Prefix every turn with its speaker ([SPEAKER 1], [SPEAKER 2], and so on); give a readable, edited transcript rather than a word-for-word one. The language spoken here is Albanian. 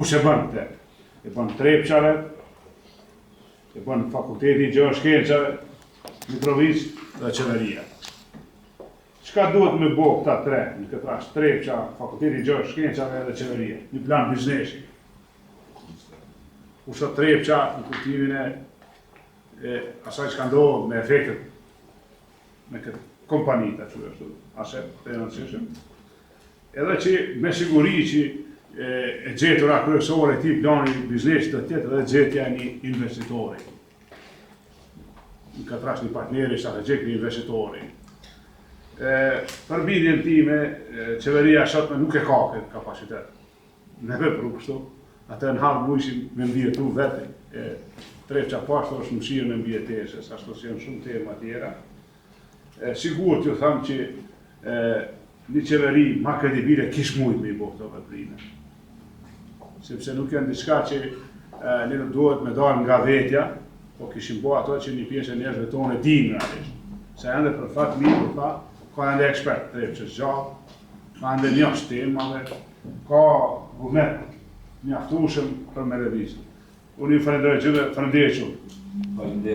[SPEAKER 1] Kush e bën këtë? E bën Trepçave, e bën Fakulteti i Gjuhës Shkencave, Mitrovicë dhe qeveria. Çka duhet me bo këta tre, në këtë rast Trepça, Fakulteti i Gjuhës Shkencave dhe qeveria, një plan biznesi. Kurse Trepça në kuptimin e asaj që ka ndodhur me efektet me këtë kompani ta quaj ashtu, ashe financiare. Edhe që me siguri që e gjetura kryesore e këtij plani biznesi do të jetë edhe gjetja e një investitori. Në këtë rast një partneri strategjik një investitori. Për bindjen time, qeveria sotme nuk e ka këtë kapacitet. Ne vepru kështu, atë në halë mujshim me mbjetu vete. Trepça pashto është mëshirë me mbjetesës, ashtu si janë shumë tema tjera. Sigur t'ju thamë që një qeveri ma kredibile kish mujt me i bo këto veprime. Sepse nuk janë diçka që ne duhet me dalë nga vetja, po kishim bo ato që një pjesë e njerëzve tonë e dinë realisht. Se janë dhe për fat mirë, për fat, ka janë dhe ekspert Trepçës gjatë, ka janë dhe njohës temave, ka vullnet mjaftueshëm për me revizë. Unë ju falenderoj gjithë, falenderoj shumë.